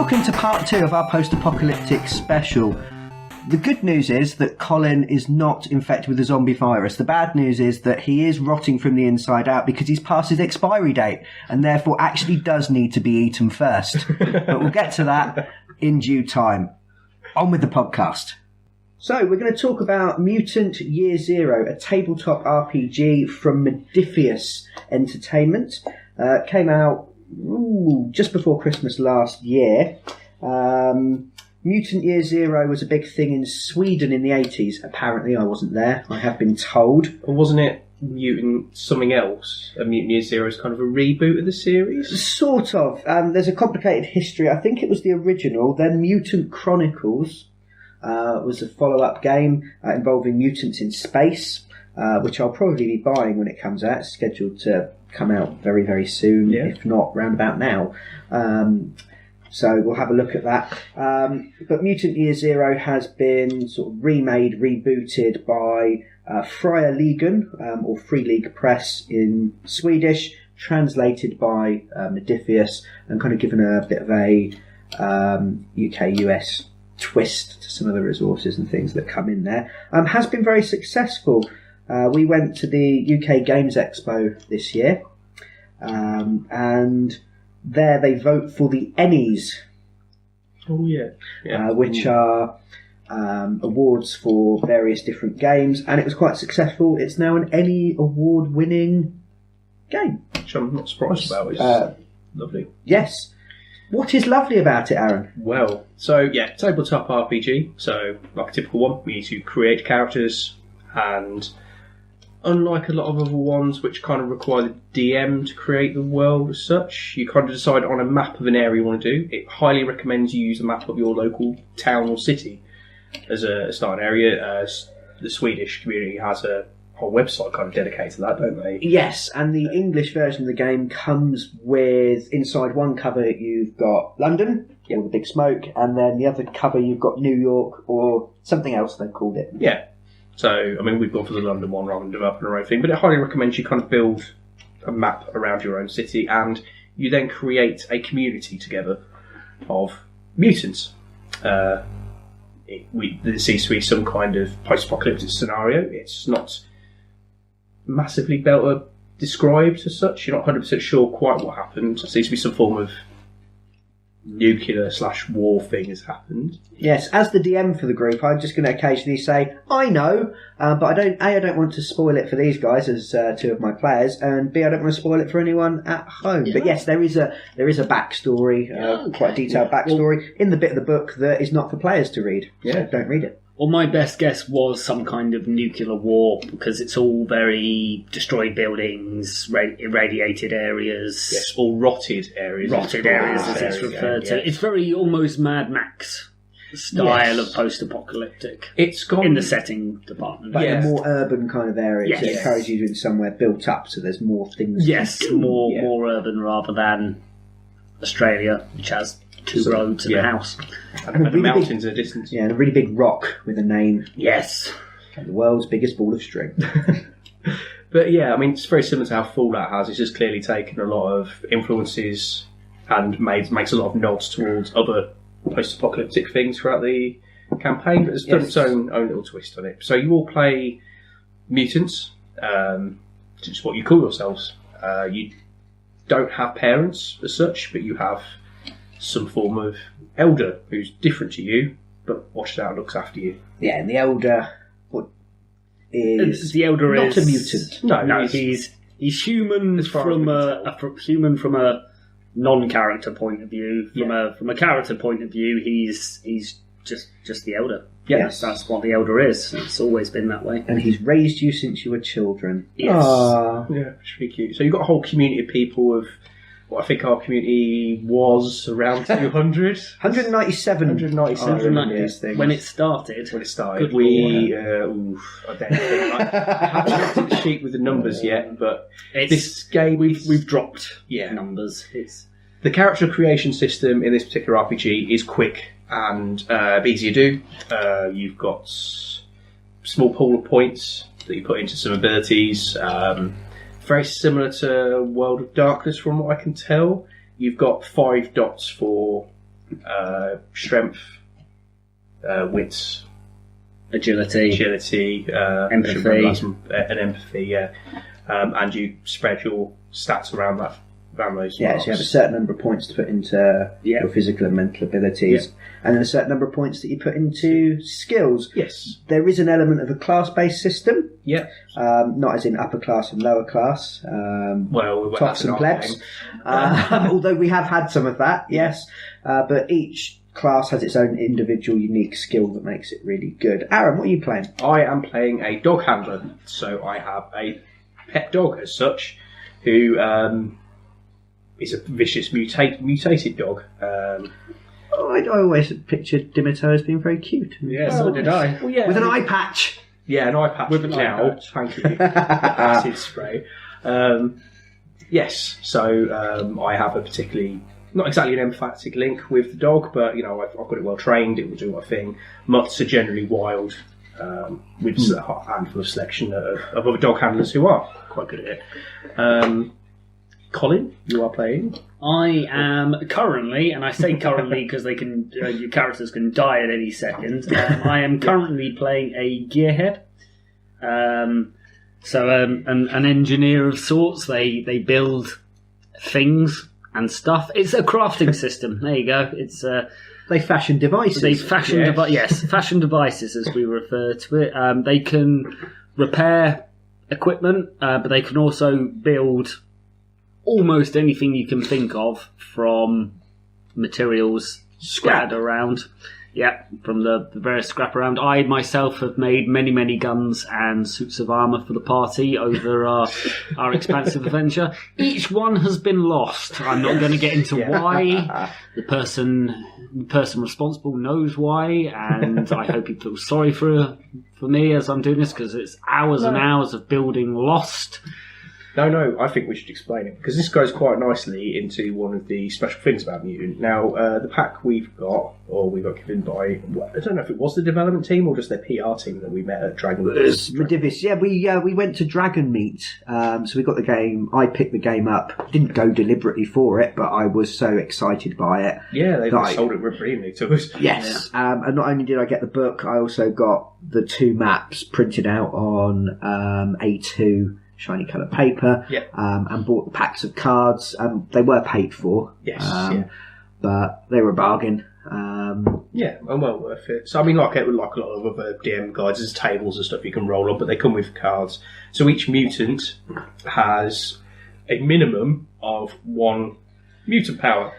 welcome to part 2 of our post-apocalyptic special. The good news is that Colin is not infected with the zombie virus. The bad news is that he is rotting from the inside out because he's past his expiry date and therefore actually does need to be eaten first. But we'll get to that in due time. On with the podcast. So we're going to talk about Mutant Year Zero, a tabletop RPG from Modiphius Entertainment. Came out just before Christmas last year. Mutant Year Zero was a big thing in Sweden in the 80s. Apparently I wasn't there, I have been told. Or wasn't it Mutant something else? Mutant Year Zero is kind of a reboot of the series? Sort of. There's a complicated history. I think it was the original. Then Mutant Chronicles was a follow-up game involving mutants in space, which I'll probably be buying when it comes out. It's scheduled to come out very, very soon, if not round about now. So we'll have a look at that. But Mutant Year Zero has been sort of remade, rebooted by Freesound, or Free League Press in Swedish, translated by Modiphius, and kind of given a bit of a UK-US twist to some of the resources and things that come in there. Has been very successful. We went to the UK Games Expo this year, and there they vote for the Ennies. Oh, yeah. Which are awards for various different games, and it was quite successful. It's now an Ennie award-winning game. Which I'm not surprised about. It's lovely. Yes. What is lovely about it, Aaron? Well, so, tabletop RPG. So, like a typical one, we need to create characters, and unlike a lot of other ones which kind of require the DM to create the world as such, you kind of decide on a map of an area you want to do. It highly recommends you use a map of your local town or city as a starting area. The Swedish community has a whole website kind of dedicated to that, don't they? Yes, and the English version of the game comes with, inside one cover you've got London, or the Big Smoke, and then the other cover you've got New York, or something else they've called it. Yeah. So, I mean, we've gone for the London one rather than developing our own thing, but it highly recommends you kind of build a map around your own city, and you then create a community together of mutants. There seems to be some kind of post-apocalyptic scenario. It's not massively better described as such. You're not 100% sure quite what happened. There seems to be some form of nuclear/war thing has happened. Yes, as the DM for the group, I'm just going to occasionally say, I know, but I don't want to spoil it for these guys as two of my players, and B, I don't want to spoil it for anyone at home. Yeah. But yes, there is a backstory, quite a detailed backstory, in the bit of the book that is not for players to read. Yeah, so don't read it. Well, my best guess was some kind of nuclear war, because it's all very destroyed buildings, irradiated areas. Yes, or rotted areas. Rotted areas, as it's referred to. It's very almost Mad Max style of post-apocalyptic. It's gone in the setting department. But in a more urban kind of area. Yes. It encourages you in somewhere built up, so there's more things Yes, to do. more urban rather than Australia, which has two roads and a house. And the mountains in the distance. Yeah, and a really big rock with a name. Yes. And the world's biggest ball of string. But yeah, I mean, it's very similar to how Fallout has. It's just clearly taken a lot of influences and makes a lot of nods towards other post-apocalyptic things throughout the campaign, but it's done its own little twist on it. So you all play mutants, which is what you call yourselves. You don't have parents as such, but you have some form of elder who's different to you, but watches out and looks after you. Yeah, and the elder is the elder not is a mutant. No, he's human from a non-character point of view. From a character point of view, he's just the elder. Yes, that's what the elder is. It's always been that way. And he's raised you since you were children. Yes. Aww. Yeah, it's really cute. So you've got a whole community of people of what I think our community was around 200. 197. 197. When it started. Good we... I don't think. I haven't looked at the sheet with the numbers yet, but this game... We've dropped numbers. The character creation system in this particular RPG is quick and easy to do. You've got small pool of points that you put into some abilities. Very similar to World of Darkness from what I can tell. You've got 5 dots for strength, wits, agility, empathy, and empathy. Yeah, and you spread your stats around those. Yeah, so you have a certain number of points to put into your physical and mental abilities, and then a certain number of points that you put into skills. Yes. There is an element of a class-based system. Yeah. Not as in upper class and lower class. Tops and plebs. Although we have had some of that, yes. But each class has its own individual unique skill that makes it really good. Aaron, what are you playing? I am playing a dog handler. So I have a pet dog as such, who... is a vicious mutated dog. I always pictured Dimito as being very cute. Yeah, so did I. Well, yeah, with an eye patch. Yeah, an eye patch with an eye patch. Thank you. Acid spray. Yes, so I have a particularly, not exactly an emphatic link with the dog, but you know I've got it well trained. It will do my thing. Mutts are generally wild, with a handful of selection of other dog handlers who are quite good at it. Colin, you are playing? I am currently, and I say currently because they can, your characters can die at any second. I am currently playing a gearhead. So an engineer of sorts. They build things and stuff. It's a crafting system. There you go. It's they fashion devices. They fashion fashion devices as we refer to it. They can repair equipment, but they can also build almost anything you can think of from materials scattered around. Yeah, from the various scrap around. I myself have made many guns and suits of armour for the party over our expansive adventure. Each one has been lost. I'm not going to get into why. The person responsible knows why, and I hope he feels sorry for me as I'm doing this, because it's hours and hours of building lost. No, I think we should explain it, because this goes quite nicely into one of the special things about Mutant. Now, the pack we got given by, I don't know if it was the development team or just their PR team that we met at Dragon Meet. Modiphius, yeah, we went to Dragon Meet, so we got the game, I picked the game up, didn't go deliberately for it, but I was so excited by it. Yeah, they sold it brilliantly to us. Yes, and not only did I get the book, I also got the 2 maps printed out on A2 shiny coloured paper, and bought the packs of cards. They were paid for, but they were a bargain. And well worth it. So I mean, like a lot of other DM guides, there's tables and stuff you can roll on, but they come with cards. So each mutant has a minimum of 1 mutant power,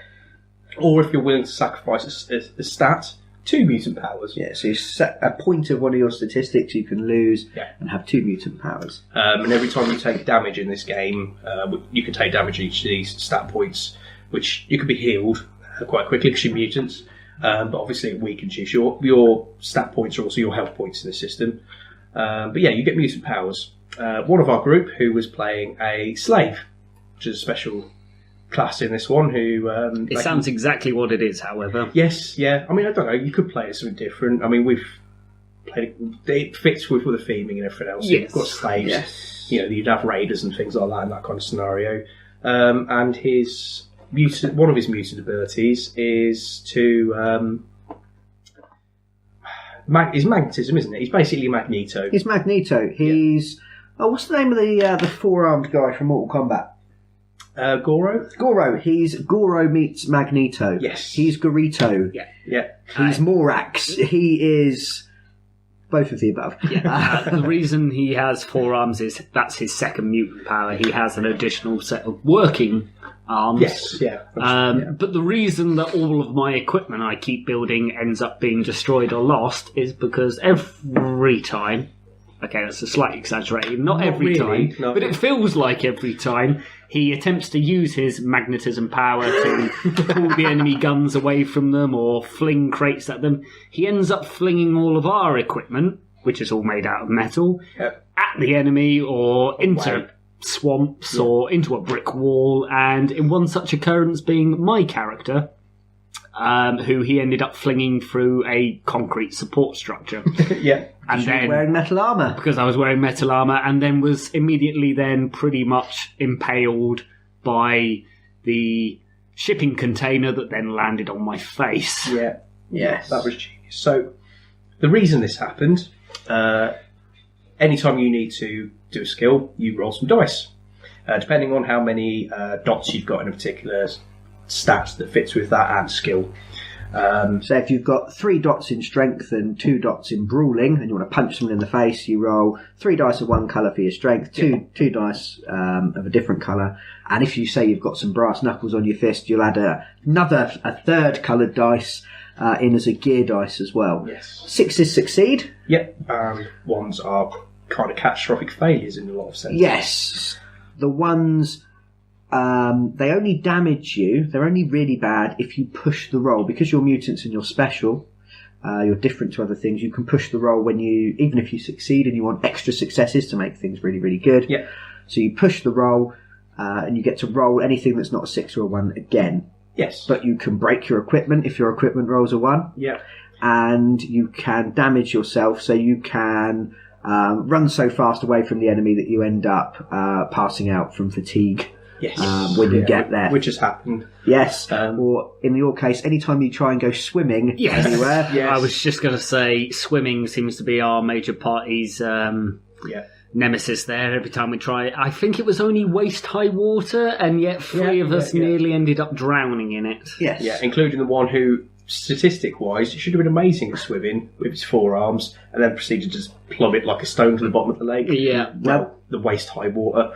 or if you're willing to sacrifice a stat, 2 mutant powers. Yeah, so you set a point of one of your statistics you can lose and have 2 mutant powers. And every time you take damage in this game, you can take damage each of these stat points, which you can be healed quite quickly because you're mutants, but obviously it weakens you. Your stat points are also your health points in the system. But yeah, you get mutant powers. One of our group who was playing a slave, which is a special class in this one, who it sounds exactly what it is, however. Yes, yeah. I mean, I don't know, you could play it something different. I mean, we've played it fits with the theming and everything else. You've got slaves, you know, you'd have raiders and things like that in that kind of scenario. And one of his mutant abilities is to is magnetism, isn't it? He's basically Magneto. He's Magneto. He's what's the name of the 4-armed guy from Mortal Kombat? Goro? He's Goro meets Magneto. Yes. He's Gorito. Yeah. He's Morax. He is both of the above. Yeah. The reason he has 4 arms is that's his second mutant power. He has an additional set of working arms. Yes, yeah. But the reason that all of my equipment I keep building ends up being destroyed or lost is because every time... Okay, that's a slightly exaggerated. Not every really, time, but it feels like every time he attempts to use his magnetism power to pull the enemy guns away from them or fling crates at them. He ends up flinging all of our equipment, which is all made out of metal, at the enemy or into swamps or into a brick wall. And in one such occurrence being my character, who he ended up flinging through a concrete support structure. And then wearing metal armour. Because I was wearing metal armour, and then was immediately then pretty much impaled by the shipping container that then landed on my face. Yeah. Yes. That was genius. So, the reason this happened, anytime you need to do a skill, you roll some dice. Depending on how many dots you've got in a particular stat that fits with that and skill. So if you've got 3 dots in strength and 2 dots in brawling, and you want to punch someone in the face, you roll 3 dice of one colour for your strength, two dice of a different colour, and if you say you've got some brass knuckles on your fist, you'll add a third coloured dice in as a gear dice as well. Yes. 6s succeed. Yep. 1s are kind of catastrophic failures in a lot of sense. Yes. The ones... they only damage you. They're only really bad if you push the roll. Because you're mutants and you're special, you're different to other things. You can push the roll even if you succeed and you want extra successes to make things really, really good. Yeah. So you push the roll, and you get to roll anything that's not a 6 or a 1 again. Yes. But you can break your equipment if your equipment rolls a 1. Yeah. And you can damage yourself, so you can run so fast away from the enemy that you end up passing out from fatigue. Yes. When you get there. Which has happened. Yes. Or in your case, anytime you try and go swimming anywhere. Yes. I was just going to say, swimming seems to be our major party's nemesis there. Every time we try it, I think it was only waist-high water, and yet 3 of us nearly ended up drowning in it. Yes. Yeah, including the one who, statistic-wise, should have been amazing at swimming with his forearms, and then proceeded to just plumb it like a stone to the bottom of the lake. Yeah. Well, the waist-high water.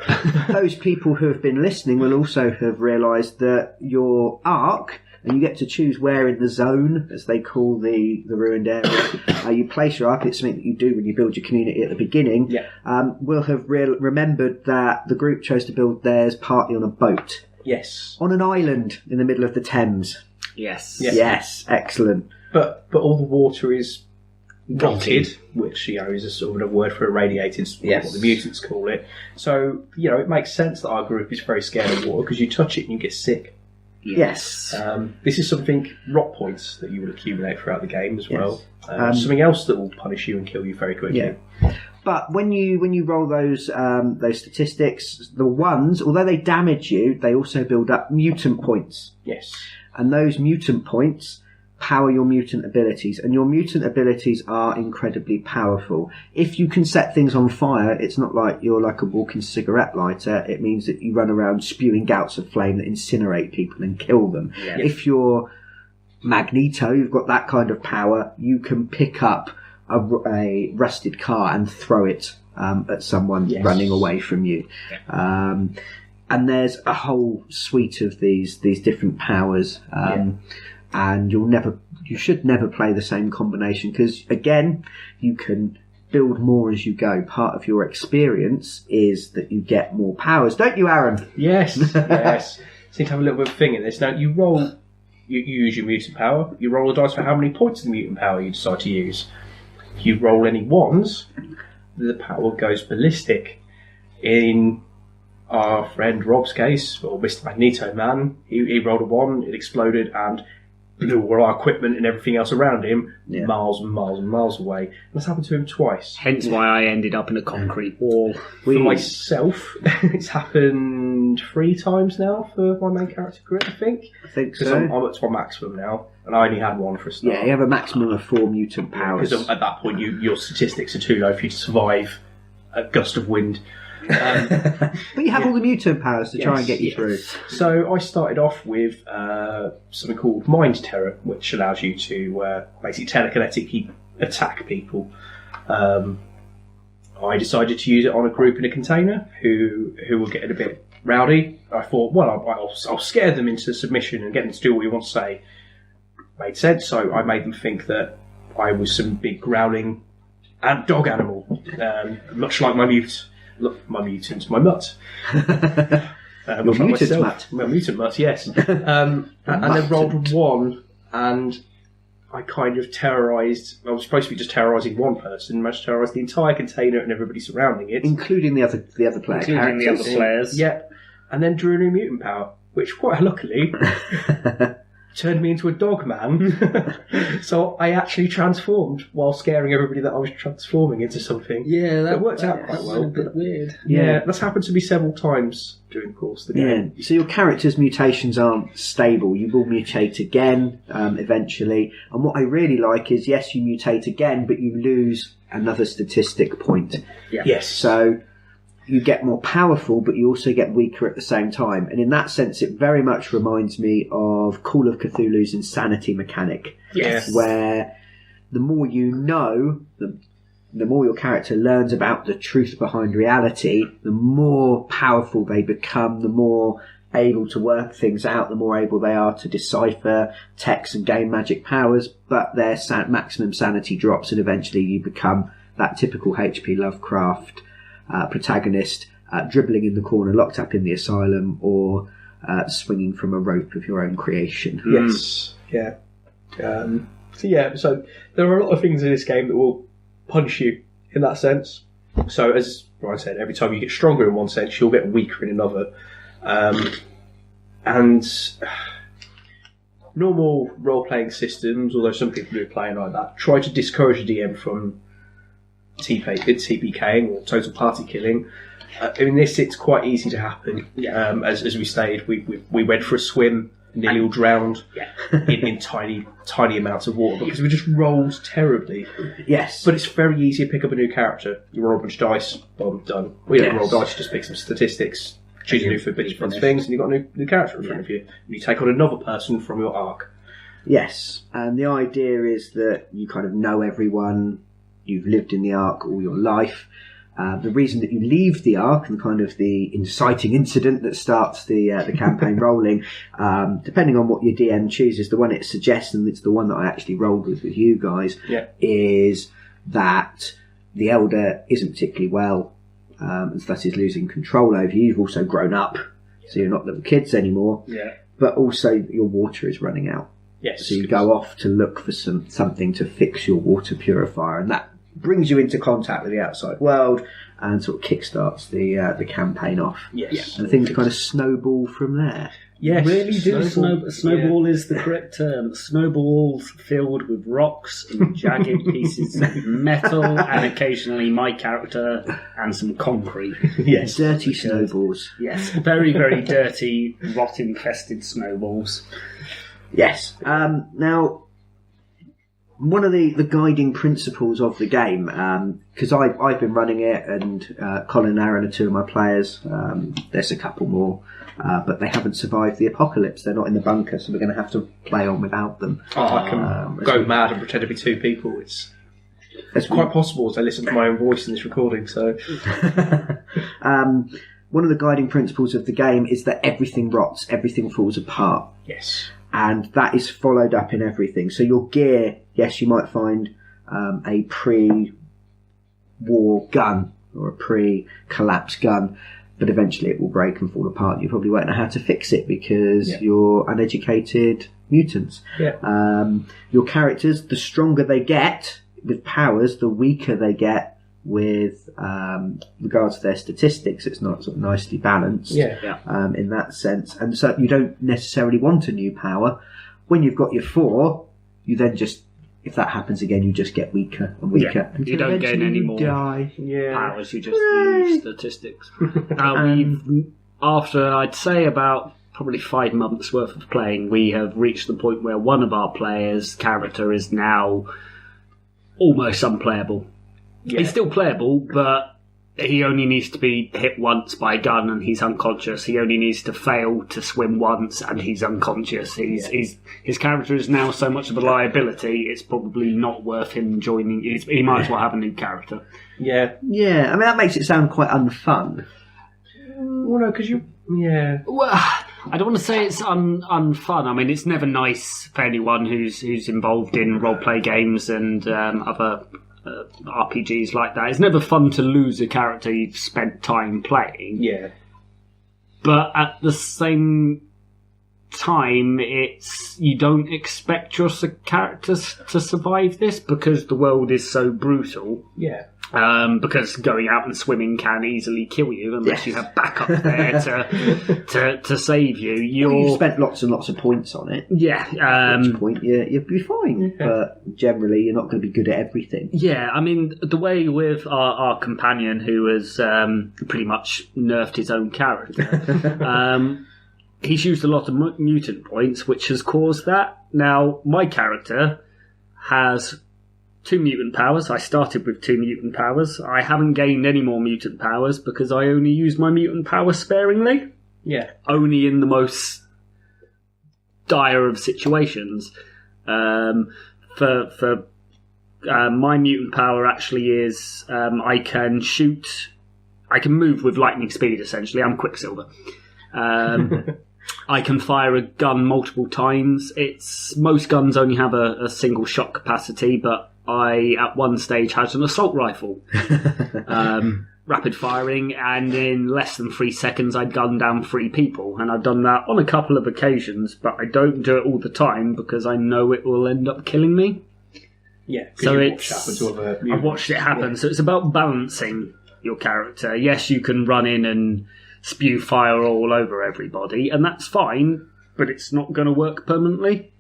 Those people who have been listening will also have realised that your arc, and you get to choose where in the zone, as they call the ruined area, you place your arc. It's something that you do when you build your community at the beginning. Yeah. Will have remembered that the group chose to build theirs partly on a boat. Yes. On an island in the middle of the Thames. Yes. Yes, excellent. But all the water is rotted, which is a sort of a word for irradiated, what the mutants call it. So it makes sense that our group is very scared of water because you touch it and you get sick. Yes. This is something rot points that you will accumulate throughout the game as well. Something else that will punish you and kill you very quickly. Yeah. But when you roll those statistics, the ones, although they damage you, they also build up mutant points. Yes. And those mutant points power your mutant abilities, and your mutant abilities are incredibly powerful. If you can set things on fire, it's not like you're like a walking cigarette lighter. It means that you run around spewing gouts of flame that incinerate people and kill them. Yeah. If you're Magneto, you've got that kind of power, you can pick up a rusted car and throw it at someone running away from you. And there's a whole suite of these different powers. And you should never play the same combination because, again, you can build more as you go. Part of your experience is that you get more powers, don't you, Aaron? Yes, yes. Seem to have a little bit of a thing in this. Now, you use your mutant power. You roll the dice for how many points of the mutant power you decide to use. If you roll any 1s, the power goes ballistic. In our friend Rob's case, or Mr. Magneto Man, he rolled a 1, it exploded, and blew all our equipment and everything else around him miles and miles and miles away. And that's happened to him twice. Hence why I ended up in a concrete wall. For myself, it's happened 3 times now for my main character group, I think. I think so. Because I'm up to my maximum now, and I only had 1 for a start. Yeah, you have a maximum of 4 mutant powers. Because at that point, your statistics are too low for you to survive a gust of wind. But you have all the mutant powers to try and get you through. So I started off with something called Mind Terror, which allows you to basically telekinetically attack people. I decided to use it on a group in a container who were getting a bit rowdy. I thought, well, I'll scare them into submission and get them to do what you want to say. Made sense, so I made them think that I was some big growling dog animal, much like my mutant, my mutt. Your mutant mutt. My mutant mutt, yes. And then rolled a 1, and I kind of terrorised. I was supposed to be just terrorising one person, managed to terrorise the entire container and everybody surrounding it, including the other player, including the other players. Yeah, and then drew a new mutant power, which quite luckily turned me into a dog man. So I actually transformed while scaring everybody that I was transforming into something. Yeah, that worked out quite well. A bit weird. Yeah, that's happened to me several times during the course of the game. Yeah, so your character's mutations aren't stable. You will mutate again eventually. And what I really like is, yes, you mutate again, but you lose another statistic point. Yeah. Yes. So you get more powerful, but you also get weaker at the same time. And in that sense, it very much reminds me of Call of Cthulhu's insanity mechanic. Yes. Where the more you know, the more your character learns about the truth behind reality, the more powerful they become, the more able to work things out, the more able they are to decipher text and gain magic powers, but their maximum sanity drops, and eventually you become that typical H.P. Lovecraft protagonist, dribbling in the corner, locked up in the asylum, or swinging from a rope of your own creation. Yes. Yeah. So there are a lot of things in this game that will punish you in that sense. So as Brian said, every time you get stronger in one sense, you'll get weaker in another. And normal role-playing systems, although some people do playing like that, try to discourage the DM from TPKing or total party killing. In this, it's quite easy to happen. Yeah. As we stated, we went for a swim, nearly all drowned in tiny amounts of water because we just rolled terribly. Yes. But it's very easy to pick up a new character. You roll a bunch of dice, boom, done. We don't roll dice, you just pick some statistics, choose a new things, and you've got a new character in front of you. And you take on another person from your arc. Yes, and the idea is that you kind of know everyone. You've lived in the Ark all your life. The reason that you leave the Ark and kind of the inciting incident that starts the campaign rolling, depending on what your DM chooses, the one it suggests, and it's the one that I actually rolled with you guys, is that the Elder isn't particularly well, and thus is losing control over you. You've also grown up, so you're not little kids anymore. Yeah. But also your water is running out. Yes. So you go off to look for something to fix your water purifier, and that brings you into contact with the outside world and sort of kickstarts the campaign off. Yes. And things kind of snowball from there. Yes. Really do. Snowball is the correct term. Snowballs filled with rocks and jagged pieces of metal, and occasionally my character and some concrete. Yes. Dirty snowballs. Yes. Very, very dirty, rot-infested snowballs. Yes. Now, one of the guiding principles of the game, because I've been running it, and Colin and Aaron are two of my players. There's a couple more, but they haven't survived the apocalypse. They're not in the bunker, so we're going to have to play on without them. I can go mad and pretend to be two people. It's quite possible as I listen to my own voice in this recording. So, one of the guiding principles of the game is that everything rots, everything falls apart. Yes. And that is followed up in everything. So your gear, yes, you might find a pre-war gun or a pre-collapse gun, but eventually it will break and fall apart. You probably won't know how to fix it because you're uneducated mutants. Yeah. Your characters, the stronger they get with powers, the weaker they get with regards to their statistics. It's not sort of nicely balanced in that sense. And so you don't necessarily want a new power. When you've got your 4, you then just, if that happens again, you just get weaker and weaker. Yeah. You don't gain any more powers, you just lose statistics. After I'd say about probably 5 months worth of playing, we have reached the point where one of our players' character is now almost unplayable. Yeah. He's still playable, but he only needs to be hit once by a gun and he's unconscious. He only needs to fail to swim once and he's unconscious. His character is now so much of a liability, it's probably not worth him joining. He might as well have a new character. Yeah. Yeah, I mean, that makes it sound quite unfun. Well, no, because Well, I don't want to say it's unfun. I mean, it's never nice for anyone who's involved in role-play games and other RPGs like that. It's never fun to lose a character you've spent time playing. Yeah. But at the same time, you don't expect your characters to survive this because the world is so brutal. Yeah. Because going out and swimming can easily kill you unless you have backup there to save you. You've spent lots and lots of points on it. Yeah. At which point you'll be fine. Yeah. But generally, you're not going to be good at everything. Yeah, I mean, the way with our companion who has pretty much nerfed his own character, he's used a lot of mutant points, which has caused that. Now, my character has 2 mutant powers. I started with 2 mutant powers. I haven't gained any more mutant powers because I only use my mutant power sparingly. Yeah. Only in the most dire of situations. For my mutant power actually is I can move with lightning speed essentially. I'm Quicksilver. I can fire a gun multiple times. Most guns only have a single shot capacity, but I, at one stage, had an assault rifle. Rapid firing, and in less than 3 seconds, I'd gunned down 3 people. And I've done that on a couple of occasions, but I don't do it all the time because I know it will end up killing me. Yeah, so I've watched it happen. Yeah. So it's about balancing your character. Yes, you can run in and spew fire all over everybody, and that's fine, but it's not going to work permanently.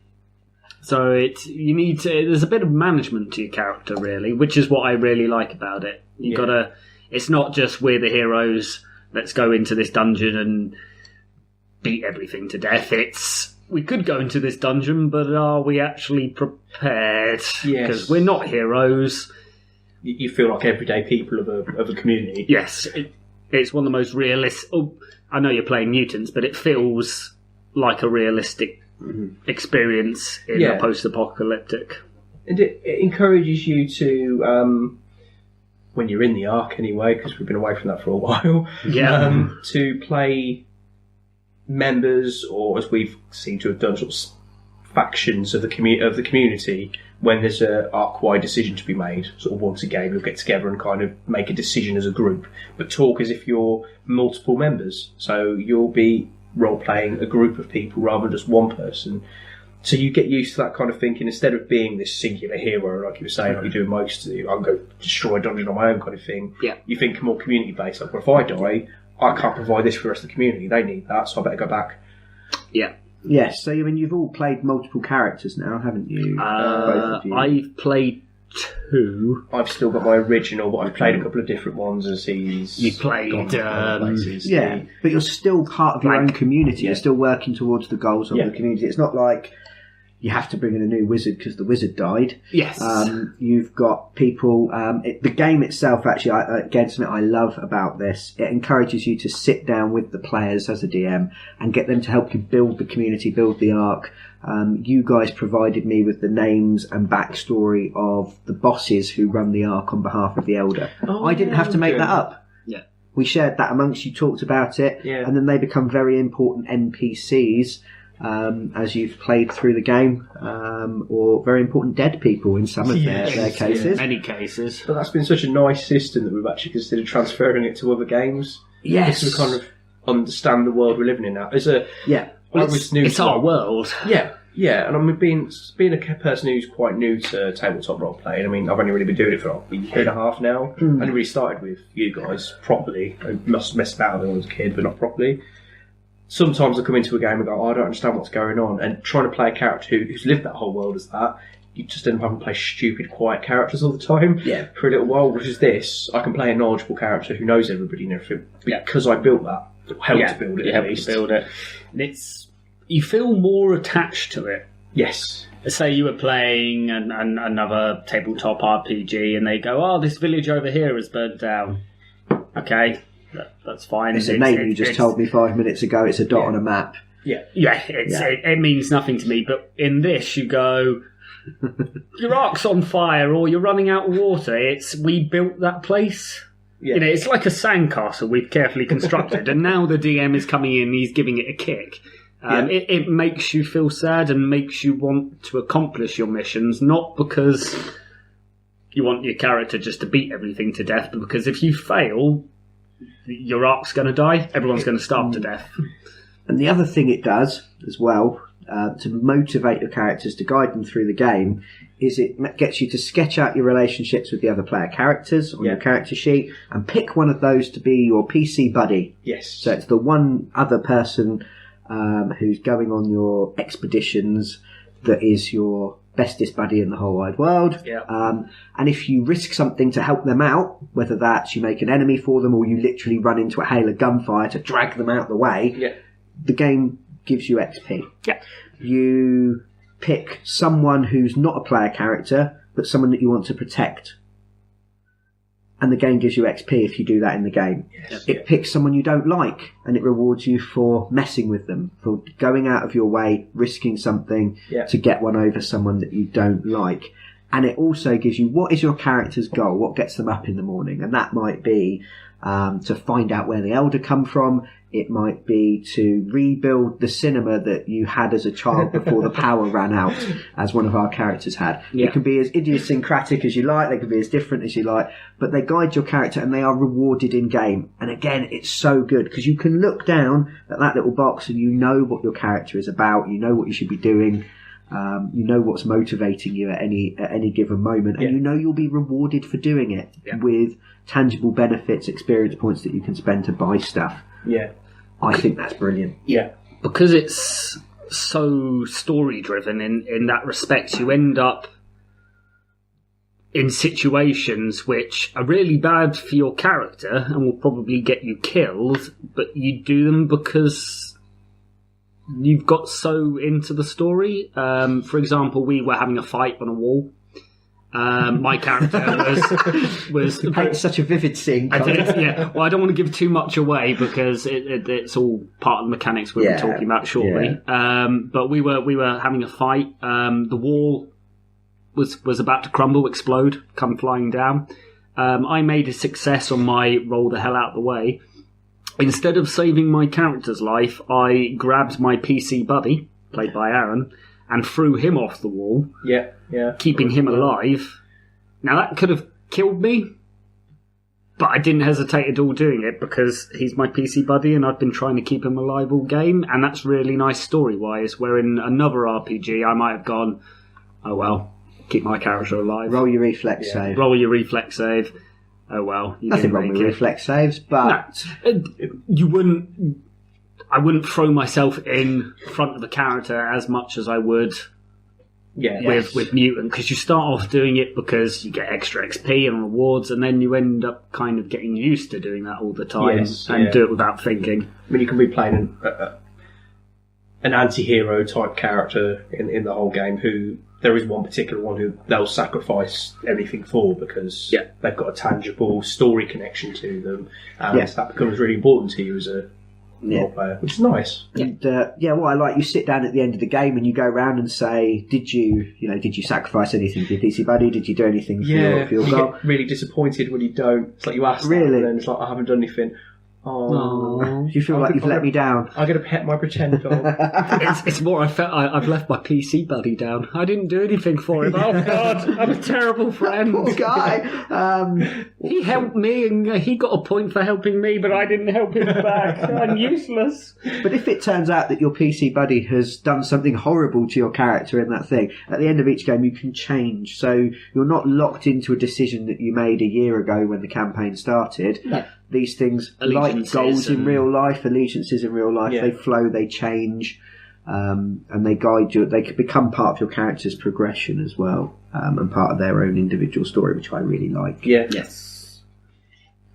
So there's a bit of management to your character, really, which is what I really like about it. It's not just we're the heroes, let's go into this dungeon and beat everything to death. We could go into this dungeon, but are we actually prepared? Yes. Because we're not heroes. You feel like everyday people of a community. Yes. It's one of the most realistic... I know you're playing mutants, but it feels like a realistic experience in a post-apocalyptic. And it encourages you to, when you're in the Ark anyway, because we've been away from that for a while, to play members, or as we've seen to have done, sort of factions of the community. When there's a arc-wide decision to be made, sort of once a game, you'll get together and kind of make a decision as a group, but talk as if you're multiple members. So you'll be role-playing a group of people rather than just one person. So you get used to that kind of thinking. Instead of being this singular hero, like you were saying, like you do most, I'll go destroy a dungeon on my own kind of thing. Yeah. You think more community-based. Like, well, if I die, I can't provide this for the rest of the community. They need that, so I better go back. Yeah. Yes, so you've all played multiple characters now, haven't you? Both of you. I've played 2. I've still got my original, but I've played a couple of different ones as he's... You played... yeah, but you're still part of your own community. Yeah. You're still working towards the goals of the community. It's not like you have to bring in a new wizard because the wizard died. Yes. You've got people... the game itself, actually, again, something I love about this, it encourages you to sit down with the players as a DM and get them to help you build the community, build the arc. You guys provided me with the names and backstory of the bosses who run the arc on behalf of the Elder. I didn't have to make that up. Yeah. We shared that amongst you, talked about it, and then they become very important NPCs as you've played through the game, or very important dead people in some of their cases. In many cases. But that's been such a nice system that we've actually considered transferring it to other games. Yes. Just to kind of understand the world we're living in now. It's our world. Yeah, and I'm being a person who's quite new to tabletop role playing. I mean, I've only really been doing it for a year and a half now. I only really started with you guys properly. I must mess about when I was a kid, but not properly. Sometimes I come into a game and go, I don't understand what's going on, and trying to play a character who's lived that whole world as that, you just end up having to play stupid, quiet characters all the time. Yeah. For a little while, which is this, I can play a knowledgeable character who knows everybody and everything because I built that. Helped to build it, at least. To build it. You feel more attached to it. Yes. Say you were playing another tabletop RPG and they go, this village over here has burnt down. Okay, that's fine. It's a name you just told me 5 minutes ago. It's a dot on a map. Yeah, it means nothing to me. But in this, you go, your ark's on fire or you're running out of water. We built that place. Yeah. It's like a sandcastle we've carefully constructed, and now the DM is coming in, he's giving it a kick. It makes you feel sad and makes you want to accomplish your missions, not because you want your character just to beat everything to death, but because if you fail, your ark's going to die, everyone's going to starve to death. And the other thing it does, as well, to motivate your characters, to guide them through the game, is it gets you to sketch out your relationships with the other player characters on your character sheet and pick one of those to be your PC buddy. Yes. So it's the one other person who's going on your expeditions that is your bestest buddy in the whole wide world. Yeah. And if you risk something to help them out, whether that's you make an enemy for them or you literally run into a hail of gunfire to drag them out the way, the game gives you XP. Yeah. You pick someone who's not a player character, but someone that you want to protect. And the game gives you XP if you do that in the game. Yes. It picks someone you don't like, and it rewards you for messing with them, for going out of your way, risking something to get one over someone that you don't like. And it also gives you, what is your character's goal? What gets them up in the morning? And that might be to find out where the Elder come from. It might be to rebuild the cinema that you had as a child before the power ran out, as one of our characters had. It can be as idiosyncratic as you like, they can be as different as you like, but they guide your character and they are rewarded in game. And again, it's so good because you can look down at that little box and you know what your character is about, you know what you should be doing, you know what's motivating you at any given moment, and you know you'll be rewarded for doing it with tangible benefits, experience points that you can spend to buy stuff. Yeah. I think that's brilliant. Yeah. Because it's so story driven in that respect, you end up in situations which are really bad for your character and will probably get you killed, but you do them because you've got so into the story. For example, we were having a fight on a wall. My character was It's such a vivid scene. I did, yeah. Well, I don't want to give too much away because it's all part of the mechanics we'll be talking about shortly. But we were having a fight. The wall was about to crumble, explode, come flying down. I made a success on my roll the hell out of the way. Instead of saving my character's life, I grabbed my PC buddy, played by Aaron, and threw him off the wall, keeping him alive. Now, that could have killed me, but I didn't hesitate at all doing it because he's my PC buddy and I've been trying to keep him alive all game, and that's really nice story-wise, where in another RPG I might have gone, oh well, keep my character alive. Roll your reflex save. Roll your reflex save. Oh well, you Nothing didn't wrong make with it. reflex saves, but... No, I wouldn't throw myself in front of the character as much as I would with Mutant, because you start off doing it because you get extra XP and rewards, and then you end up kind of getting used to doing that all the time and do it without thinking. I mean, you can be playing an anti-hero type character in the whole game who there is one particular one who they'll sacrifice everything for because they've got a tangible story connection to them, and that becomes really important to you as a role player, which is nice. And what I like, you sit down at the end of the game and you go around and say, did you sacrifice anything for your PC buddy? Did you do anything for your you goal? get really disappointed when you don't. It's like you ask that, and then it's like, I haven't done anything. Do you feel like you've let me down? I'm going to pet my pretend dog. It's more I felt I've left my PC buddy down. I didn't do anything for him. Oh God, I'm a terrible friend. Poor guy. He helped me and he got a point for helping me, but I didn't help him back. I'm useless. But if it turns out that your PC buddy has done something horrible to your character in that thing, at the end of each game you can change. So you're not locked into a decision that you made a year ago when the campaign started. No. These things, like goals in real life, allegiances in real life, they flow, they change, and they guide you. They could become part of your character's progression as well, and part of their own individual story, which I really like. Yeah. Yes.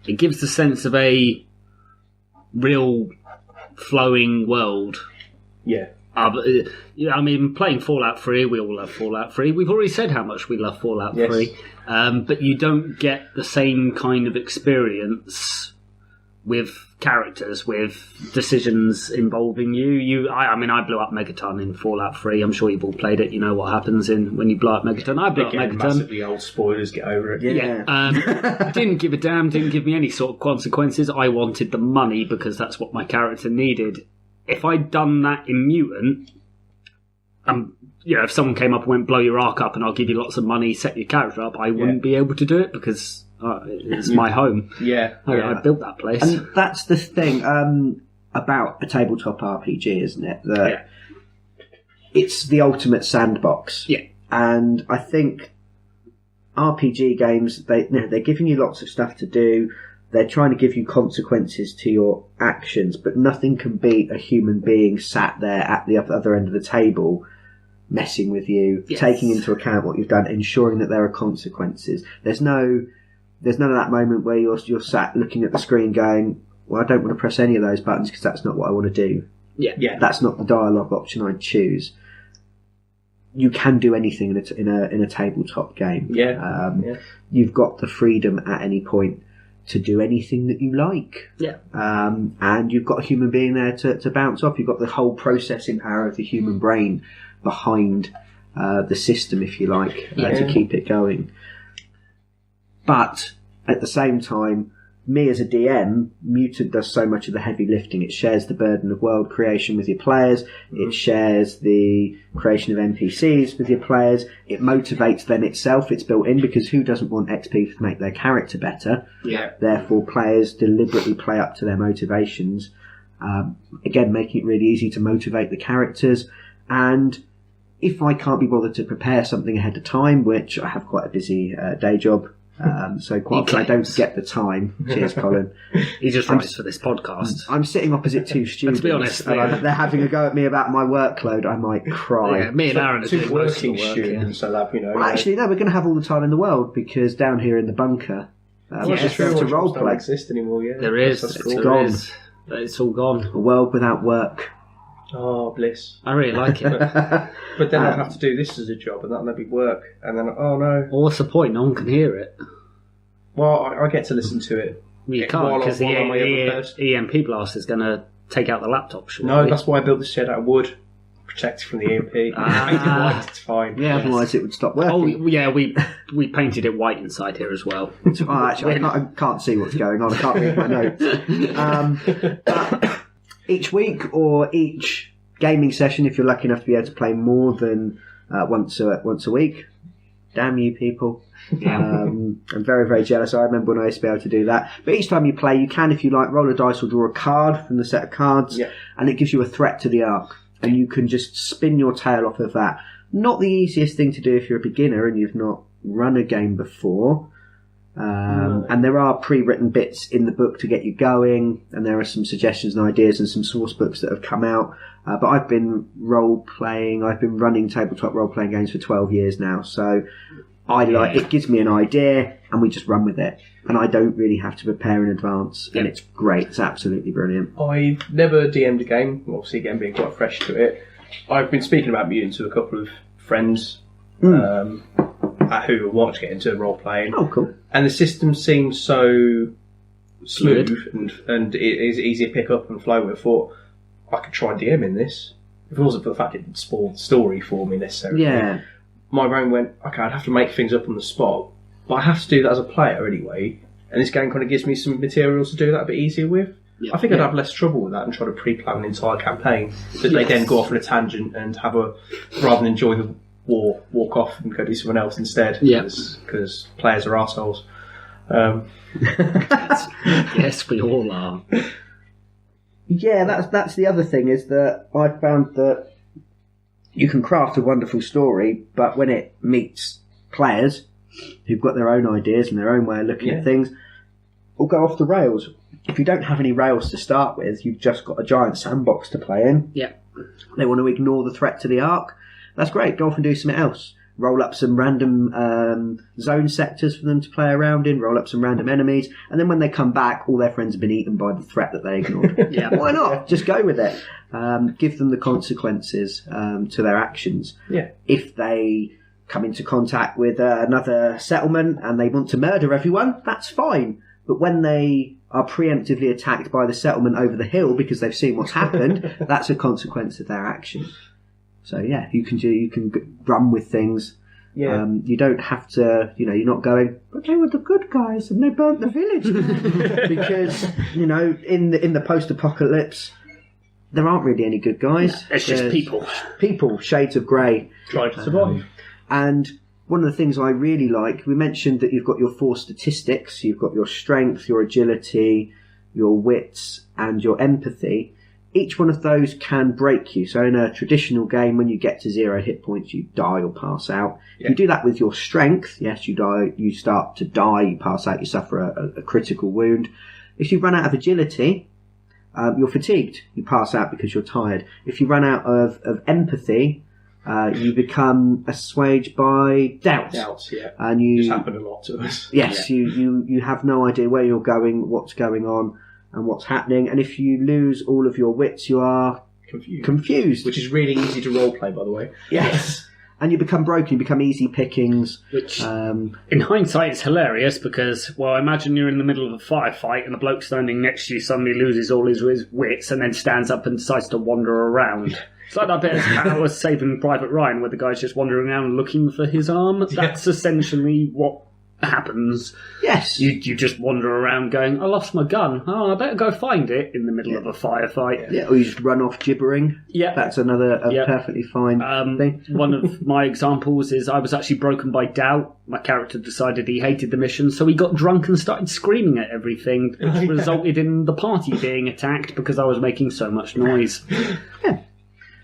It gives the sense of a real flowing world. Yeah. I mean, playing Fallout 3, we all love Fallout 3. We've already said how much we love Fallout 3. But you don't get the same kind of experience with characters, with decisions involving you. I blew up Megaton in Fallout 3. I'm sure you've all played it. You know what happens when you blow up Megaton. I blew up Megaton. Massively old spoilers, get over it. Yeah. Didn't give a damn, didn't give me any sort of consequences. I wanted the money because that's what my character needed. If I'd done that in Mutant, if someone came up and went, blow your arc up and I'll give you lots of money, set your character up, I wouldn't be able to do it because it's my home. I built that place. And that's the thing about a tabletop RPG, isn't it? That it's the ultimate sandbox. Yeah. And I think RPG games, they're giving you lots of stuff to do. They're trying to give you consequences to your actions, but nothing can beat a human being sat there at the other end of the table, messing with you, taking into account what you've done, ensuring that there are consequences. There's none of that moment where you're sat looking at the screen going, well, I don't want to press any of those buttons because that's not what I want to do. Yeah. That's not the dialogue option I'd choose. You can do anything in a tabletop game. You've got the freedom at any point to do anything that you like. Yeah. And you've got a human being there to bounce off. You've got the whole processing power of the human brain behind the system, if you like, to keep it going. But at the same time, me as a DM, Mutant does so much of the heavy lifting. It shares the burden of world creation with your players. It shares the creation of NPCs with your players. It motivates them itself. It's built in because who doesn't want XP to make their character better? Yeah. Therefore, players deliberately play up to their motivations. Again, making it really easy to motivate the characters. And if I can't be bothered to prepare something ahead of time, which I have quite a busy day job, so quite often I don't get the time. Cheers, Colin. He just writes for this podcast. I'm sitting opposite two students. To be honest, and they're having a go at me about my workload. I might cry. Yeah, me and Aaron are two doing most of the working work, students, so that, Well, actually, no, we're going to have all the time in the world because down here in the bunker, we're just sure, able to don't roleplay. exist anymore. Yeah, There is. That's It's cool. gone. It's all gone. A world without work. Oh, bliss. I really like it. But then I'd have to do this as a job, and that'll be work. And then, oh no. Well, what's the point? No one can hear it. Well, I get to listen to it. You can't While because the I'm on my other post. EMP blast is going to take out the laptop. No, that's why I built this shed out of wood, protected from the EMP. Painted white, it's fine. Yeah, otherwise it would stop working. Oh yeah, we painted it white inside here as well. Oh, actually, I can't see what's going on. I can't read my notes. But each week or each gaming session, if you're lucky enough to be able to play more than once a week, damn you people. I'm very, very jealous. I remember when I used to be able to do that. But each time you play, you can, if you like, roll a dice or draw a card from the set of cards, and it gives you a threat to the arc. And you can just spin your tail off of that. Not the easiest thing to do if you're a beginner and you've not run a game before. And there are pre-written bits in the book to get you going, and there are some suggestions and ideas and some source books that have come out. But I've been running tabletop role-playing games for 12 years now, so it gives me an idea and we just run with it. And I don't really have to prepare in advance, and it's great. It's absolutely brilliant. I've never DM'd a game, obviously again being quite fresh to it. I've been speaking about Mutant to a couple of friends who want to get into role-playing. Oh, cool. And the system seems so smooth and it is easy to pick up and flow with. I thought I could try DMing this. If it wasn't for the fact it didn't spoil the story for me necessarily. Yeah. My brain went, okay, I'd have to make things up on the spot, but I have to do that as a player anyway. And this game kind of gives me some materials to do that a bit easier with. I think I'd have less trouble with that and try to pre-plan an entire campaign that they then go off on a tangent and rather than enjoy the war, walk off and go do something else instead. Because players are arseholes. Yes, we all are. Yeah, that's the other thing, is that I found that you can craft a wonderful story, but when it meets players who've got their own ideas and their own way of looking at things, it'll go off the rails. If you don't have any rails to start with, you've just got a giant sandbox to play in. Yeah. They want to ignore the threat to the arc. That's great. Go off and do something else. Roll up some random zone sectors for them to play around in, roll up some random enemies, and then when they come back, all their friends have been eaten by the threat that they ignored. Why not? Just go with it. Give them the consequences to their actions. If they come into contact with another settlement and they want to murder everyone, that's fine. But when they are preemptively attacked by the settlement over the hill because they've seen what's happened, that's a consequence of their action. So yeah, you can run with things. You don't have to, you're not going, but they were the good guys and they burnt the village down. Because, in the post-apocalypse, there aren't really any good guys. It's just people. People, shades of grey. Trying to survive. And one of the things I really like, we mentioned that you've got your 4 statistics. You've got your strength, your agility, your wits, and your empathy. each one of those can break you. So in a traditional game, when you get to 0 hit points, you die or pass out. If you do that with your strength, yes, you die. You start to die, you pass out, you suffer a critical wound. If you run out of agility, you're fatigued. You pass out because you're tired. If you run out of empathy, you become assuaged by doubt. Doubts, yeah. And It's happened a lot to us. Yes, you have no idea where you're going, what's going on, and what's happening. And if you lose all of your wits, you are confused. Which is really easy to roleplay, by the way. Yes. And you become broken, you become easy pickings. Which, in hindsight, is hilarious because, well, imagine you're in the middle of a firefight and the bloke standing next to you suddenly loses all his wits and then stands up and decides to wander around. It's like that bit of how I was Saving Private Ryan where the guy's just wandering around looking for his arm. That's essentially what happens. Yes. You just wander around going, I lost my gun. Oh, I better go find it in the middle of a firefight. Yeah, or you just run off gibbering. Yeah. That's another perfectly fine thing. One of my examples is I was actually broken by doubt. My character decided he hated the mission, so he got drunk and started screaming at everything, which resulted in the party being attacked because I was making so much noise. Yeah.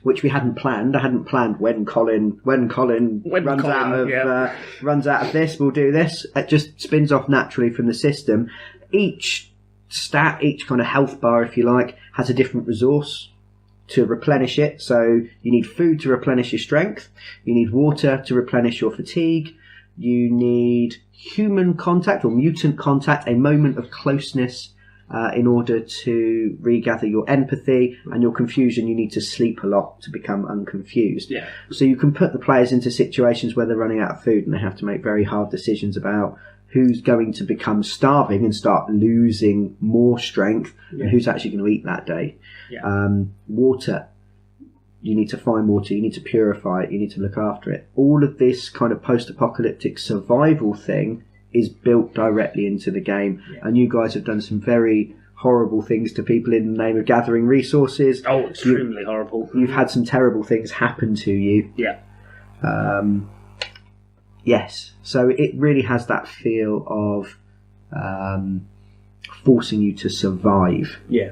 Which we hadn't planned. I hadn't planned when Colin runs out of this, we'll do this. It just spins off naturally from the system. Each stat, each kind of health bar, if you like, has a different resource to replenish it. So you need food to replenish your strength. You need water to replenish your fatigue. You need human contact or mutant contact, a moment of closeness in order to regather your empathy, and your confusion. You need to sleep a lot to become unconfused. Yeah. So you can put the players into situations where they're running out of food and they have to make very hard decisions about who's going to become starving and start losing more strength and who's actually going to eat that day. Yeah. Water. You need to find water, you need to purify it, you need to look after it. All of this kind of post-apocalyptic survival thing is built directly into the game, and you guys have done some very horrible things to people in the name of gathering resources. Oh, extremely horrible. You've had some terrible things happen to you. Yeah. Yes, so it really has that feel of forcing you to survive. Yeah.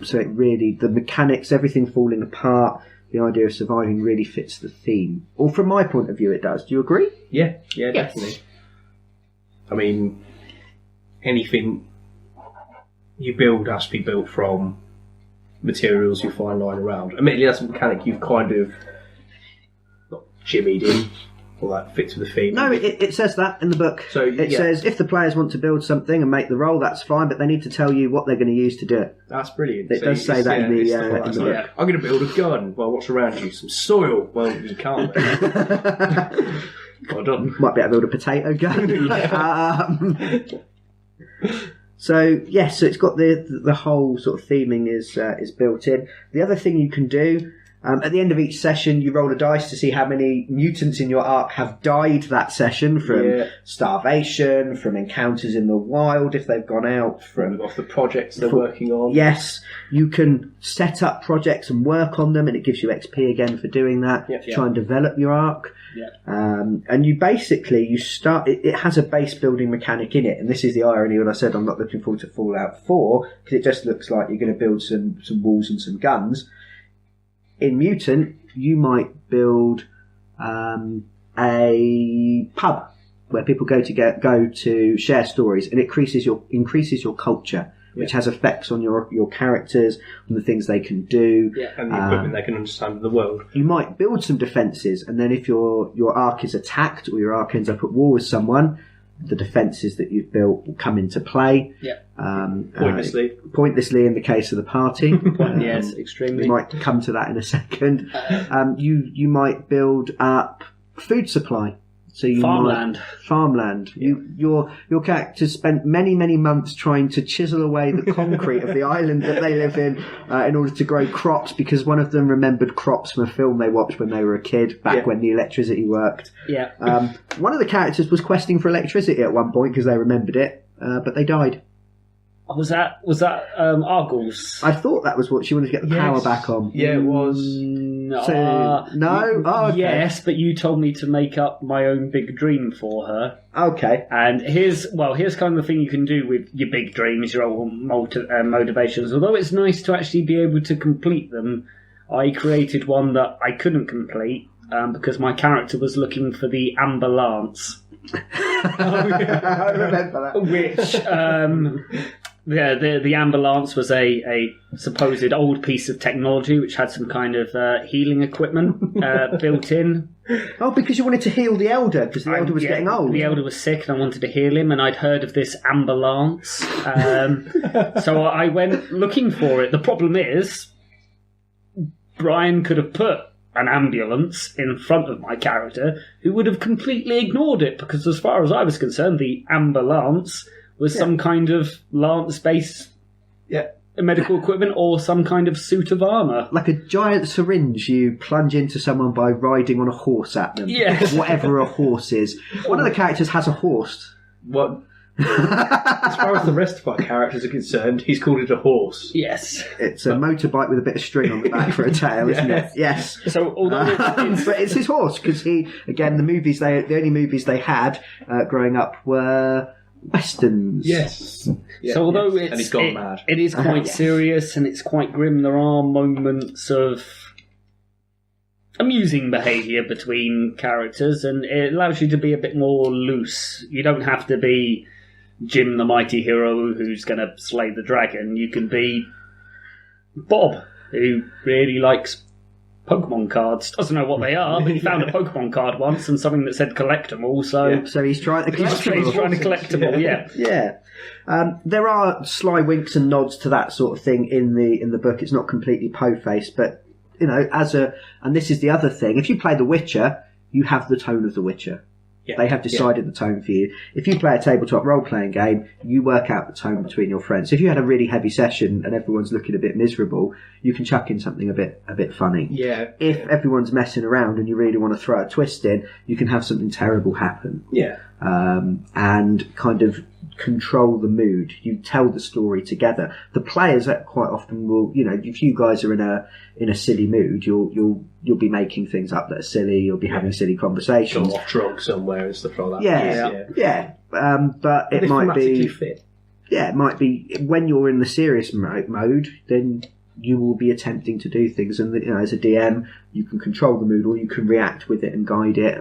So it really, the mechanics, everything falling apart, the idea of surviving really fits the theme. Or from my point of view, it does. Do you agree? Yeah, definitely. I mean, anything you build has to be built from materials you find lying around. Admittedly, that's a mechanic you've kind of not jimmied in, or that fits with the theme. No, it says that in the book. So it says if the players want to build something and make the roll, that's fine, but they need to tell you what they're going to use to do it. That's brilliant. It does say that in the book. I'm going to build a gun. Well, what's around you? Some soil. Well, you can't. Well done. Might be able to build a potato gun. So yes, so it's got the whole sort of theming is built in. The other thing you can do at the end of each session, you roll a dice to see how many mutants in your arc have died that session from starvation, from encounters in the wild if they've gone out, from off the projects they're working on. Yes, you can set up projects and work on them, and it gives you XP again for doing that. Try and develop your arc. And you basically start. It has a base building mechanic in it, and this is the irony when I said I'm not looking forward to Fallout 4 because it just looks like you're going to build some walls and some guns. In Mutant, you might build a pub where people go to share stories, and it increases your culture, which has effects on your characters, on the things they can do, and the equipment they can understand in the world. You might build some defences, and then if your arc is attacked or your arc ends up at war with someone, the defences that you've built will come into play. Pointlessly in the case of the party. Yes, extremely. We might come to that in a second. You might build up food supply. So you farmland. Your characters spent many months trying to chisel away the concrete of the island that they live in order to grow crops, because one of them remembered crops from a film they watched when they were a kid, back when the electricity worked. One of the characters was questing for electricity at one point because they remembered it, but they died. Was that Argos? I thought that was what she wanted to get the power back on. Yeah, it was. No? Oh, okay. Yes, but you told me to make up my own big dream for her. Okay. And here's kind of the thing you can do with your big dreams, your old motivations. Although it's nice to actually be able to complete them, I created one that I couldn't complete because my character was looking for the ambulance. I remember that. Which... the ambulance was a supposed old piece of technology which had some kind of healing equipment built in. Oh, because you wanted to heal the elder, because the elder was getting old. The elder was sick and I wanted to heal him, and I'd heard of this ambulance. So I went looking for it. The problem is, Brian could have put an ambulance in front of my character who would have completely ignored it, because as far as I was concerned, the ambulance was some kind of lance-based medical equipment or some kind of suit of armour. Like a giant syringe you plunge into someone by riding on a horse at them. Yes. Whatever a horse is. One of the characters has a horse. What? As far as the rest of our characters are concerned, he's called it a horse. Yes. It's a motorbike with a bit of string on the back for a tail, isn't it? Yes. So although but it's his horse, because the only movies they had growing up were westerns. Yes. Yeah, so although and he's gone mad. It is quite serious and it's quite grim, there are moments of amusing behaviour between characters, and it allows you to be a bit more loose. You don't have to be Jim the mighty hero who's going to slay the dragon. You can be Bob, who really likes Pokemon cards. Doesn't know what they are, but he found a Pokemon card once and something that said collect them all. So, so he's trying to collect them all. He's trying to collect them all. Yeah. There are sly winks and nods to that sort of thing in the book. It's not completely po-faced, but and this is the other thing. If you play The Witcher, you have the tone of The Witcher. Yeah. They have decided the tone for you. If you play a tabletop role-playing game, you work out the tone between your friends. So if you had a really heavy session and everyone's looking a bit miserable, you can chuck in something a bit funny. Yeah. If everyone's messing around and you really want to throw a twist in, you can have something terrible happen. Yeah. And kind of control the mood. You tell the story together. The players quite often will, if you guys are in a silly mood, you'll be making things up that are silly. You'll be having silly conversations. Go off drunk somewhere and stuff like that. Yeah. But it might be fit. Yeah, it might be when you're in the serious mode, then you will be attempting to do things, and as a DM, you can control the mood, or you can react with it and guide it,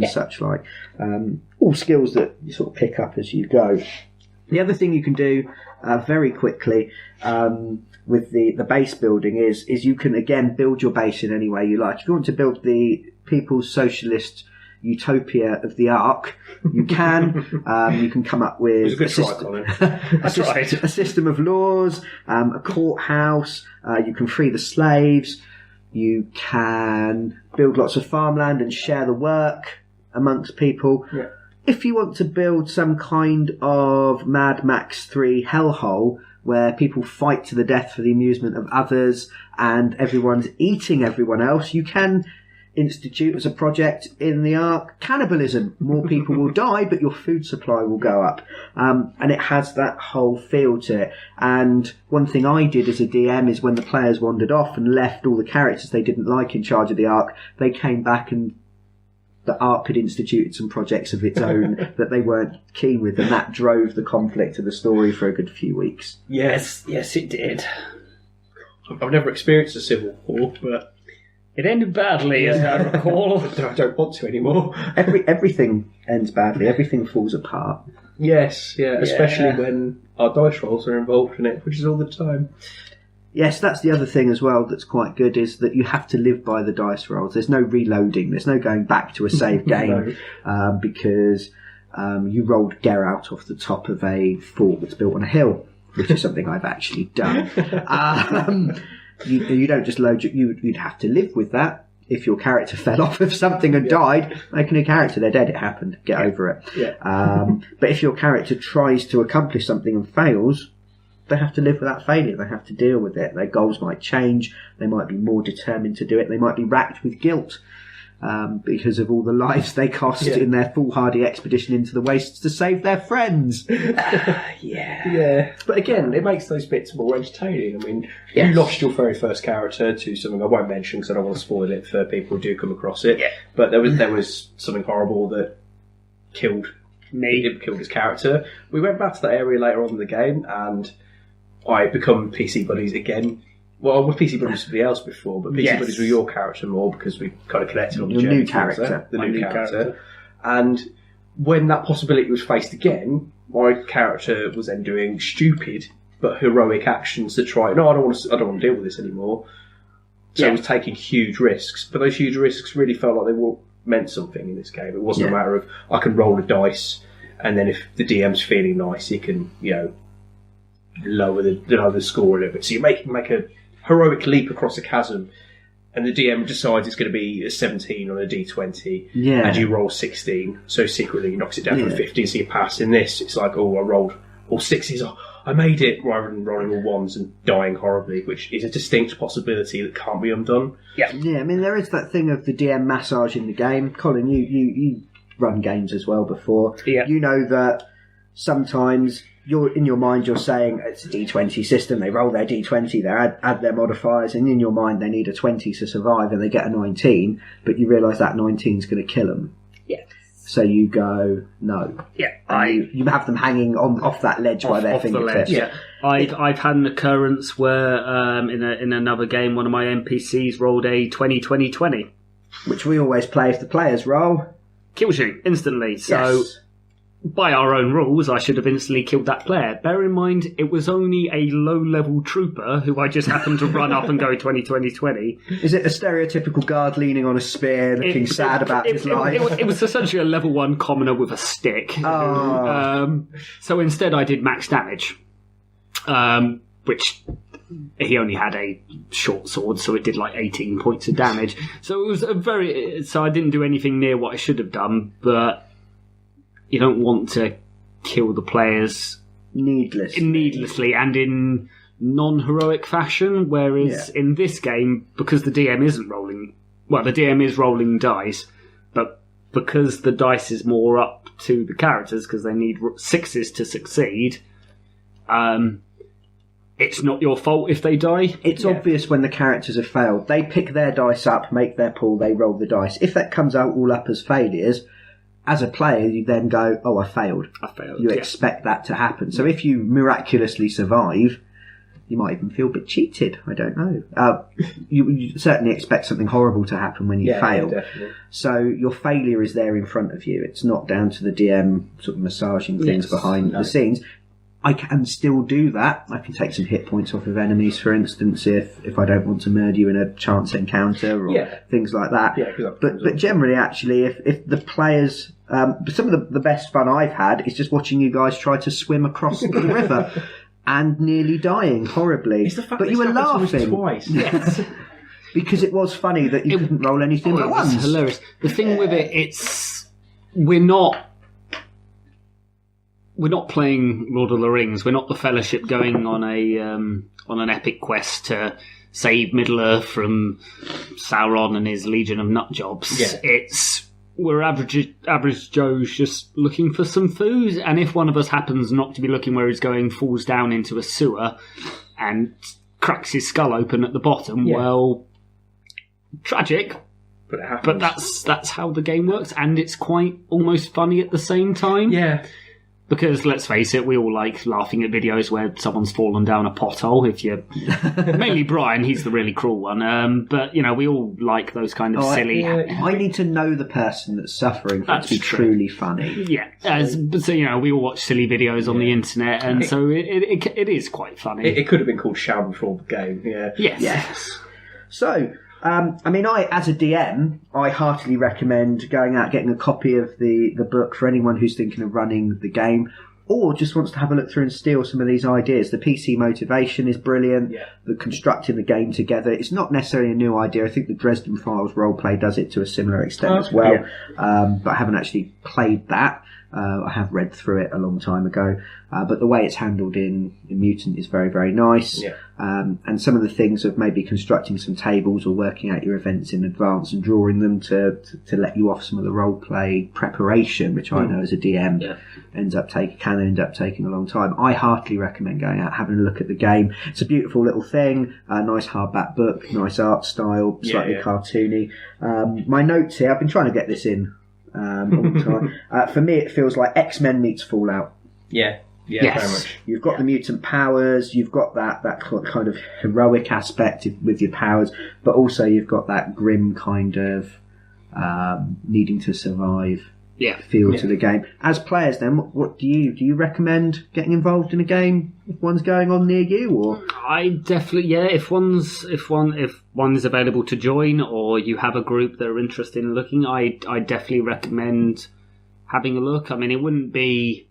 such like. All skills that you sort of pick up as you go. The other thing you can do very quickly with the base building is you can again build your base in any way you like. If you want to build the People's Socialist Utopia of the Ark, you can. You can come up with a system of laws, a courthouse. You can free the slaves. You can build lots of farmland and share the work amongst people. Yeah. If you want to build some kind of Mad Max 3 hellhole where people fight to the death for the amusement of others and everyone's eating everyone else, you can institute as a project in the Ark cannibalism. More people will die, but your food supply will go up. And it has that whole feel to it. And one thing I did as a DM is when the players wandered off and left all the characters they didn't like in charge of the Ark, they came back and the Ark had instituted some projects of its own that they weren't keen with, and that drove the conflict of the story for a good few weeks. Yes, it did. I've never experienced a civil war, but it ended badly, as I recall. I don't want to anymore. Everything ends badly. Everything falls apart. Yes, especially when our dice rolls are involved in it, which is all the time. Yes, that's the other thing as well that's quite good, is that you have to live by the dice rolls. There's no reloading. There's no going back to a save game because you rolled Geralt off the top of a fort that's built on a hill, which is something I've actually done. You don't just load you'd have to live with that. If your character fell off of something and died, make a new character. They're dead. It happened. Get over it. Yeah. But if your character tries to accomplish something and fails, they have to live with that failure. They have to deal with it. Their goals might change. They might be more determined to do it. They might be racked with guilt. because of all the lives they cost in their foolhardy expedition into the wastes to save their friends. Yeah. But again, it makes those bits more entertaining. I mean, you lost your very first character to something I won't mention because I don't want to spoil it for people who do come across it. Yeah. But there was something horrible that killed his character. We went back to that area later on in the game, and I become PC buddies again. Well, I was PC buddies with somebody else before, but PC buddies with your character more because we kind of connected on the journey. New character. The new character. And when that possibility was faced again, my character was then doing stupid but heroic actions to try. No, I don't want to deal with this anymore. So I was taking huge risks, but those huge risks really felt like they meant something in this game. It wasn't a matter of I can roll a dice, and then if the DM's feeling nice, he can lower the score a little bit. So you make a heroic leap across a chasm, and the DM decides it's going to be a 17 on a D20, and you roll 16, so secretly he knocks it down to a 15, so you pass. In this, it's like, I rolled all sixes, I made it, rather than rolling all ones and dying horribly, which is a distinct possibility that can't be undone. Yeah, I mean, there is that thing of the DM massaging the game. Colin, you run games as well before. Yeah. You know that sometimes in your mind you're saying it's a D20 system, they roll their D20, they add their modifiers, and in your mind they need a 20 to survive and they get a 19, but you realise that 19 is going to kill them. Yeah. So you go, no. Yeah. You have them hanging off that ledge by their fingertips. Yeah. I've had an occurrence where in another game one of my NPCs rolled a 20-20-20. Which we always play if the players roll. Kills you instantly. So by our own rules, I should have instantly killed that player. Bear in mind, it was only a low-level trooper who I just happened to run up and go 20-20-20. Is it a stereotypical guard leaning on a spear, looking sad about his life? It was essentially a level 1 commoner with a stick. So instead I did max damage, which he only had a short sword, so it did like 18 points of damage. So it was so I didn't do anything near what I should have done, but you don't want to kill the players needlessly and in non-heroic fashion, whereas in this game, because the DM isn't rolling... Well, the DM is rolling dice, but because the dice is more up to the characters, because they need 6s to succeed, it's not your fault if they die. It's obvious when the characters have failed. They pick their dice up, make their pool, they roll the dice. If that comes out all up as failures... As a player, you then go, I failed. You expect that to happen. So if you miraculously survive, you might even feel a bit cheated. I don't know. You certainly expect something horrible to happen when you fail. Yeah, definitely. So your failure is there in front of you. It's not down to the DM sort of massaging things behind the scenes. I can still do that. I can take some hit points off of enemies, for instance, if I don't want to murder you in a chance encounter or things like that. Yeah, but generally, actually, if the players... some of the best fun I've had is just watching you guys try to swim across the river and nearly dying horribly. But you were laughing. Twice. Yes. Because it was funny that you couldn't roll anything but once. It's hilarious. The thing with it, we're not playing Lord of the Rings. We're not the Fellowship going on an epic quest to save Middle Earth from Sauron and his legion of nutjobs. Yeah. We're average Joes just looking for some food, and if one of us happens not to be looking where he's going, falls down into a sewer and cracks his skull open at the bottom, well, tragic. But it happens. But that's how the game works, and it's quite almost funny at the same time. Yeah. Because, let's face it, we all like laughing at videos where someone's fallen down a pothole. Mainly Brian, he's the really cruel one. But, we all like those kind of silly... I need to know the person that's suffering for it to be truly funny. Yeah. So, we all watch silly videos on the internet, and so it is quite funny. It could have been called Shout Before the Game, Yes. So... I, as a DM, I heartily recommend going out, getting a copy of the book for anyone who's thinking of running the game, or just wants to have a look through and steal some of these ideas. The PC motivation is brilliant. Yeah. The constructing the game together. It's not necessarily a new idea. I think the Dresden Files roleplay does it to a similar extent as well. Yeah. But I haven't actually played that. I have read through it a long time ago, but the way it's handled in Mutant is very, very nice. Yeah. And some of the things of maybe constructing some tables or working out your events in advance and drawing them to let you off some of the role play preparation, which I know as a DM can end up taking a long time. I heartily recommend going out, having a look at the game. It's a beautiful little thing, a nice hardback book, nice art style, slightly cartoony. My notes here, I've been trying to get this in all the time. For me, it feels like X-Men meets Fallout. Yeah, very much. You've got the mutant powers, you've got that kind of heroic aspect with your powers, but also you've got that grim kind of needing to survive feel to the game. As players, then, what do you recommend getting involved in a game if one's going on near you? Or I definitely, if one is available to join, or you have a group that are interested in looking, I definitely recommend having a look. I mean, it wouldn't be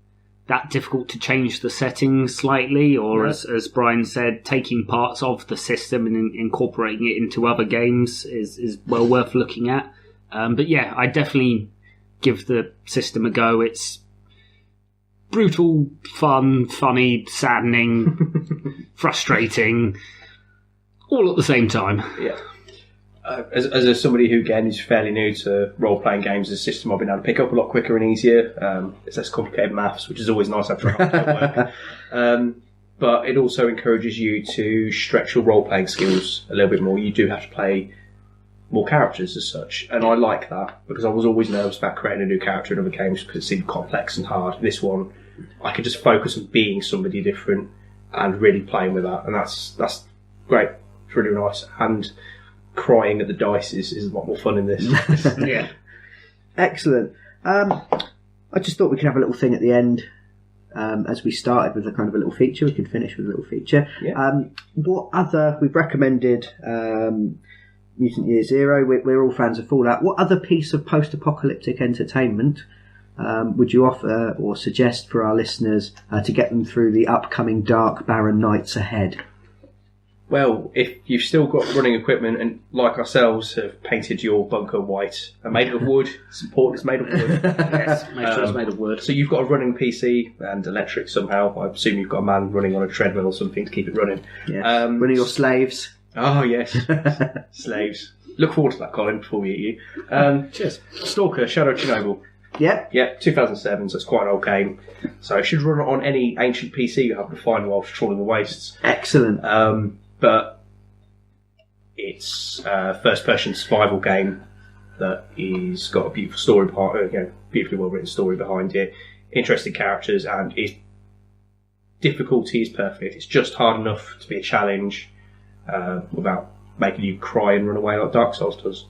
that difficult to change the settings slightly, or as Brian said, taking parts of the system and incorporating it into other games is well worth looking at. But yeah, I definitely give the system a go. It's brutal, fun, funny, saddening, frustrating, all at the same time. Yeah. As somebody who, again, is fairly new to role-playing games, the system I've been able to pick up a lot quicker and easier. It's less complicated maths, which is always nice after hard work. But it also encourages you to stretch your role-playing skills a little bit more. You do have to play more characters as such, and I like that because I was always nervous about creating a new character in other games because it seemed complex and hard. This one, I could just focus on being somebody different and really playing with that, and that's great. It's really nice, and crying at the dice is a lot more fun in this. Yeah, excellent. I just thought we could have a little thing at the end. As we started with a kind of a little feature, we could finish with a little feature. Yeah. What other, we've recommended Mutant Year Zero, we're all fans of Fallout. What other piece of post-apocalyptic entertainment would you offer or suggest for our listeners to get them through the upcoming dark, barren nights ahead? Well, if you've still got running equipment and, like ourselves, have painted your bunker white and made it of wood, it's important it's made of wood. yes, make sure it's made of wood. So you've got a running PC and electric somehow. I assume you've got a man running on a treadmill or something to keep it running. Yes. One of your slaves. Oh, yes. Slaves. Look forward to that, Colin, before we eat you. Cheers. Stalker, Shadow of Chernobyl. Yep. Yeah, 2007, so it's quite an old game. So it should run on any ancient PC you happen to find while trawling the wastes. Excellent. But it's a first-person survival game that is got a beautiful story beautifully well-written story behind it, interesting characters, and its difficulty is perfect. It's just hard enough to be a challenge without making you cry and run away like Dark Souls does.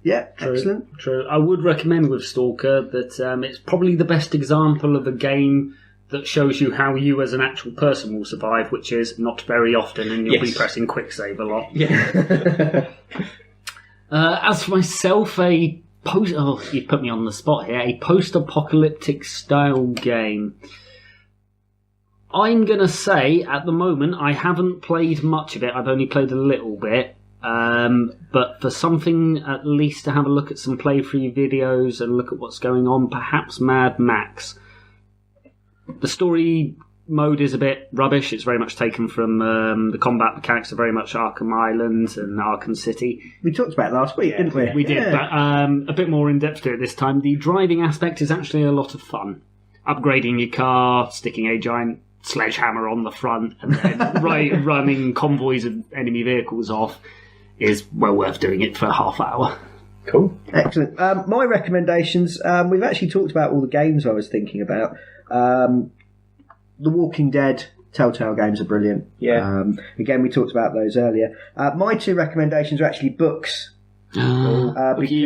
Yeah, excellent. True. I would recommend with Stalker that it's probably the best example of a game that shows you how you as an actual person will survive, which is not very often, and you'll be pressing quick save a lot. Yeah. As for myself, you put me on the spot here, a post-apocalyptic style game. I'm going to say, at the moment, I haven't played much of it. I've only played a little bit. But for something at least to have a look at some playthrough videos and look at what's going on, perhaps Mad Max. The story mode is a bit rubbish. It's very much taken from the combat mechanics are very much Arkham Island and Arkham City. We talked about it last week, didn't we? We did, but a bit more in depth to it this time. The driving aspect is actually a lot of fun. Upgrading your car, sticking a giant sledgehammer on the front, and then running convoys of enemy vehicles off is well worth doing it for a half hour. Cool. Excellent. My recommendations, we've actually talked about all the games I was thinking about. The Walking Dead Telltale games are brilliant. Yeah. Again, we talked about those earlier. My two recommendations are actually books. You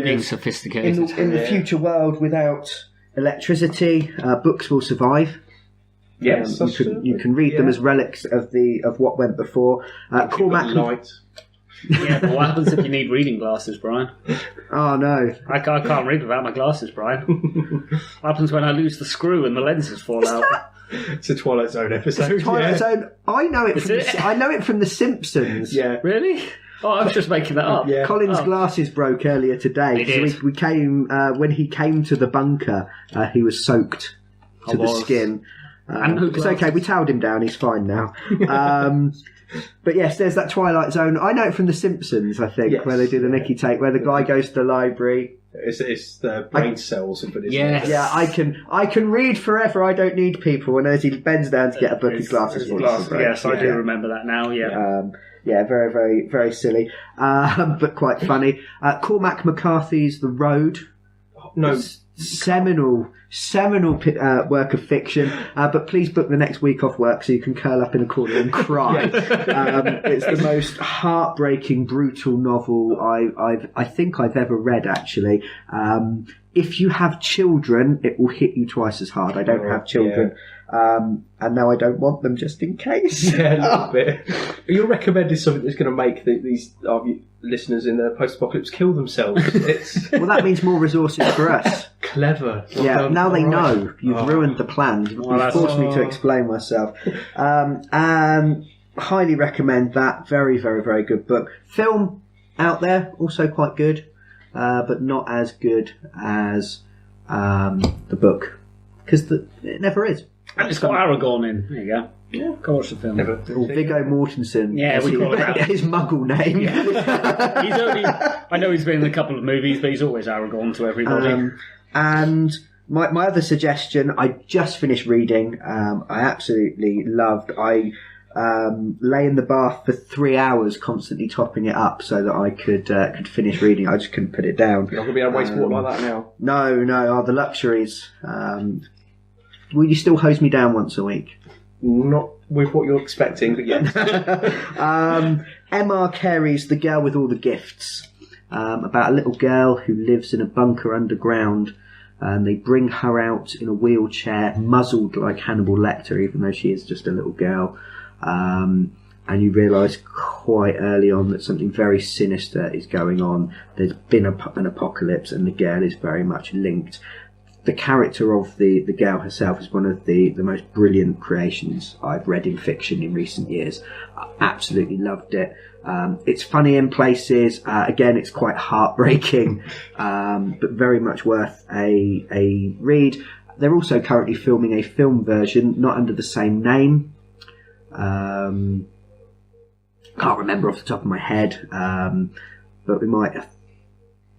being sophisticated. In the future world without electricity, books will survive. Yes, you can read them as relics of what went before. Cormac light. Yeah, but what happens if you need reading glasses, Brian? Oh no, I can't read without my glasses, Brian. What happens when I lose the screw and the lenses fall out? It's a Twilight Zone episode. Twilight Zone. I know it. I know it from The Simpsons. Yeah, really? Oh, I was just making that up. Yeah. Colin's glasses broke earlier today. They did. So we came when he came to the bunker. He was soaked to the skin. And no it's glasses. okay. We towed him down. He's fine now. But yes, there's that Twilight Zone. I know it from The Simpsons. I think Yes. where they do the Mickey take, where the guy goes to the library. It's the brain cells, but it's Yes. Yeah, I can read forever. I don't need people. And as he bends down to get a book, his glasses fall off the break. Yes, I do remember that now. Yeah. Yeah, very, very, very silly, but quite funny. Cormac McCarthy's The Road. No. Seminal work of fiction, but please book the next week off work so you can curl up in a corner and cry. It's the most heartbreaking, brutal novel I think I've ever read, actually. If you have children, it will hit you twice as hard. I don't have children, and now I don't want them just in case. Yeah, a little bit. You're recommending something that's going to make these listeners in the post-apocalypse kill themselves. Well, that means more resources for us. Clever. Yeah, now they All right. know. You've ruined the plan. You've forced me to explain myself. And highly recommend that. Very, very, very good book. Film out there, also quite good, but not as good as the book. Because it never is. And it's got Aragorn in. There you go. Yeah, go watch the film. Never. Or Viggo Mortensen. Yeah, we call it that. His muggle name. He's only. I know he's been in a couple of movies, but he's always Aragorn to everybody. And my other suggestion, I just finished reading. I absolutely loved. I lay in the bath for 3 hours, constantly topping it up so that I could finish reading. I just couldn't put it down. You're not going to be able to waste water like that now. No, the luxuries. Will you still hose me down once a week? Not with what you're expecting, but yes. M.R. Carey's The Girl with All the Gifts, about a little girl who lives in a bunker underground, and they bring her out in a wheelchair, muzzled like Hannibal Lecter, even though she is just a little girl. And you realise quite early on that something very sinister is going on. There's been an apocalypse, and the girl is very much linked. The character of the girl herself is one of the most brilliant creations I've read in fiction in recent years. I absolutely loved it. It's funny in places. Again, it's quite heartbreaking, but very much worth a read. They're also currently filming a film version, not under the same name. Can't remember off the top of my head, but we might.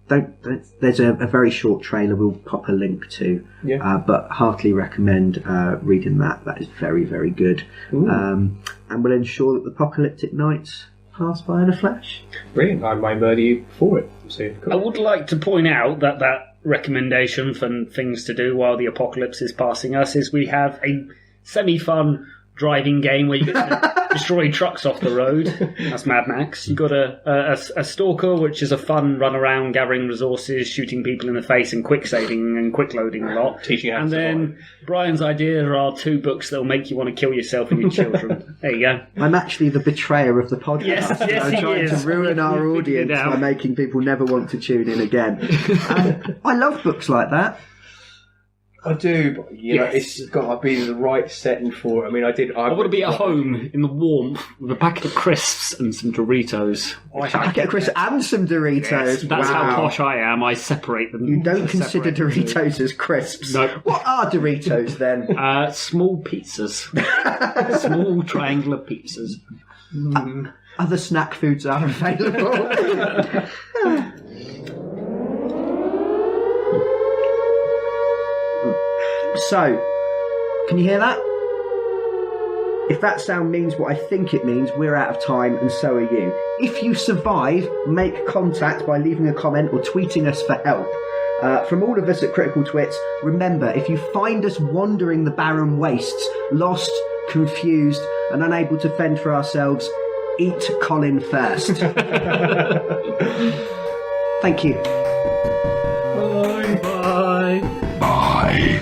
There's a very short trailer we'll pop a link to, but heartily recommend reading that. That is very, very good, and will ensure that the apocalyptic nights pass by in a flash. Brilliant. I might murder you for it. So, cool. I would like to point out that recommendation for things to do while the apocalypse is passing us is we have a semi-fun driving game where you get to destroy trucks off the road. That's Mad Max. You've got a Stalker, which is a fun run around gathering resources, shooting people in the face and quick saving and quick loading a lot. Teaching you how and to then survive. Brian's idea are 2 books that will make you want to kill yourself and your children. There you go. I'm actually the betrayer of the podcast. Yes, I'm he trying is. to ruin our We've figured audience it out. by making people never want to tune in again. I love books like that. I do, but Yes. it's got to be the right setting for it. I mean, I I want to be at home in the warmth with a packet of crisps and some Doritos. I get Chris and some Doritos. Yes, that's wow. how posh I am. I separate them. You don't consider Separate them. Doritos as crisps. No. What are Doritos then? Small pizzas. Small triangular pizzas. Other snack foods are available. So, can you hear that? If that sound means what I think it means, we're out of time, and so are you. If you survive, make contact by leaving a comment or tweeting us for help. From all of us at Critical Twits, remember, if you find us wandering the barren wastes, lost, confused, and unable to fend for ourselves, eat Colin first. Thank you. Bye. Bye.